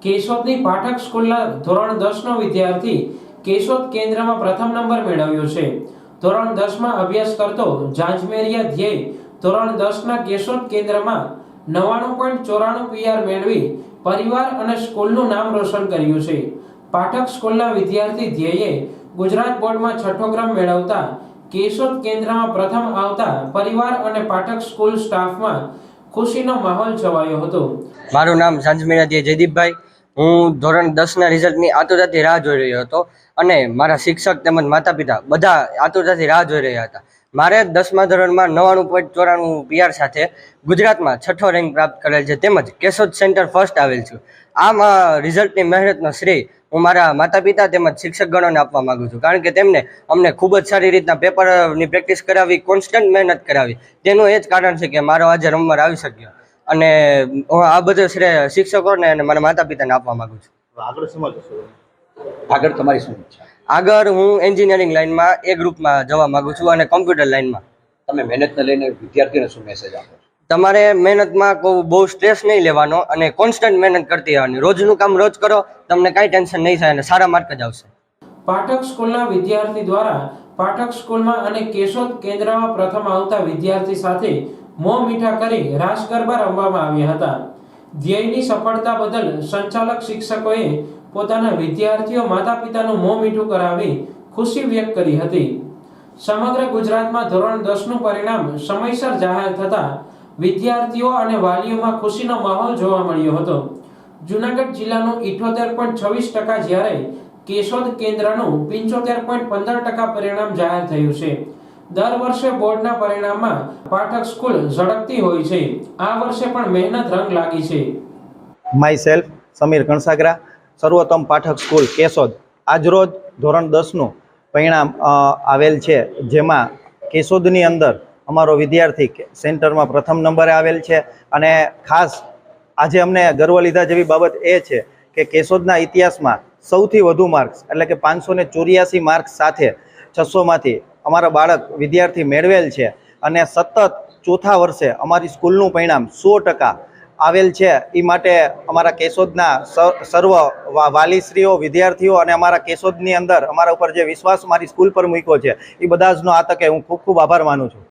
કેશોદની પાઠક સ્કૂલના ધોરણ 10નો વિદ્યાર્થી કેશોદ કેન્દ્રમાં પ્રથમ નંબર મેળવ્યો છે। ધોરણ 10માં અભ્યાસ કરતો જાંજમેરિયા ધ્યેય ધોરણ 10ના કેશોદ કેન્દ્રમાં 99.94 PR મેળવી પરિવાર અને સ્કૂલનું નામ રોશન કર્યું છે। પાઠક સ્કૂલના વિદ્યાર્થી ધ્યેયે ગુજરાત બોર્ડમાં 6ઠો ક્રમ મેળવતા કેશોદ કેન્દ્રમાં પ્રથમ આવતા પરિવાર અને પાઠક સ્કૂલ સ્ટાફમાં ખુશીનો માહોલ છવાયો હતો। મારું નામ જાંજમેરિયા જયદીપભાઈ। હું ધોરણ 10ના રિઝલ્ટની આતુરતાથી રાહ જોઈ રહ્યો હતો અને મારા શિક્ષક તેમજ માતા પિતા બધા આતુરતાથી રાહ જોઈ રહ્યા હતા। મારે 10મા ધોરણમાં 99.94 PR સાથે ગુજરાતમાં 6ઠો રેન્ક પ્રાપ્ત કરેલ છે તેમજ કેશોદ સેન્ટર ફર્સ્ટ આવેલ છું। આમ રિઝલ્ટની મહેનતનો શ્રેય હું મારા માતા પિતા તેમજ શિક્ષકગણોને આપવા માગું છું, કારણ કે તેમને અમને ખૂબ જ સારી રીતના પેપરની પ્રેક્ટિસ કરાવી, કોન્સ્ટન્ટ મહેનત કરાવી। તેનું એ જ કારણ છે કે મારો આજે નંબર આવી શક્યો અને હું આ બધો શ્રેય શિક્ષકોને અને મારા માતા પિતાને આપવા માંગુ છું। આગળ તમારી શું ઈચ્છા? આગળ હું એન્જિનિયરિંગ લાઇનમાં એ ગ્રુપમાં જવા માંગુ છું અને કોમ્પ્યુટર લાઇનમાં। તમે મહેનતને લઈને વિદ્યાર્થીઓને શું મેસેજ આપો છો? તમારે મહેનતમાં બહુ સ્ટ્રેસ નહીં લેવાનો અને કોન્સ્ટન્ટ મહેનત કરતી રહેવાની। રોજનું કામ રોજ કરો, તમને કાંઈ ટેન્શન નહીં થાય અને સારા માર્ક જ આવશે। પાઠક સ્કૂલના વિદ્યાર્થી દ્વારા પાઠક સ્કૂલમાં અને કેશોદ કેન્દ્રમાં પ્રથમ આવતા વિદ્યાર્થી સાથે મોં મીઠા કરી રાસ ગરબા રમવામાં આવ્યા હતા। ધ્યેયની સફળતા બદલ સંચાલક શિક્ષકોએ પોતાના વિદ્યાર્થીઓ માતા પિતાનું મોં મીઠું કરાવી ખુશી વ્યક્ત કરી હતી। સમગ્ર ગુજરાતમાં ધોરણ 10નું પરિણામ સમયસર જાહેર થતા વિદ્યાર્થીઓ અને વાલીઓમાં ખુશીનો માહોલ જોવા મળ્યો હતો। જૂનાગઢ જિલ્લાનું 78.26% જ્યારે કેશોદ કેન્દ્રનું 75.15% પરિણામ જાહેર થયું છે। દર વર્ષે બોર્ડના પરિણામમાં પાઠક સ્કૂલ ઝળકતી હોય છે। આ વર્ષે પણ મહેનત રંગ લાગી છે। માય સેલ્ફ સમીર કણસાગરા, સર્વોત્તમ પાઠક સ્કૂલ કેશોદ। આજરોજ ધોરણ 10નું પરિણામ આવેલ છે, જેમાં કેશોદની અંદર અમારો વિદ્યાર્થી સેન્ટરમાં પ્રથમ નંબરે આવેલ છે અને ખાસ આજે અમને ગર્વ લીધા જેવી બાબત એ છે કે કેશોદના ઇતિહાસમાં સૌથી વધુ માર્ક્સ એટલે કે 584 માર્ક્સ સાથે 600માંથી અમારા બાળક વિદ્યાર્થી મેળવેલ છે અને સતત ચોથા વર્ષે અમારી સ્કૂલનું પરિણામ 100% આવેલ છે। એ માટે અમારા કેશોદના સર્વ વાલીશ્રીઓ, વિદ્યાર્થીઓ અને અમારા કેશોદની અંદર અમારા ઉપર જે વિશ્વાસ મારી સ્કૂલ પર મૂક્યો છે એ બધા જનો આ તકે હું ખૂબ ખૂબ આભાર માનું છું।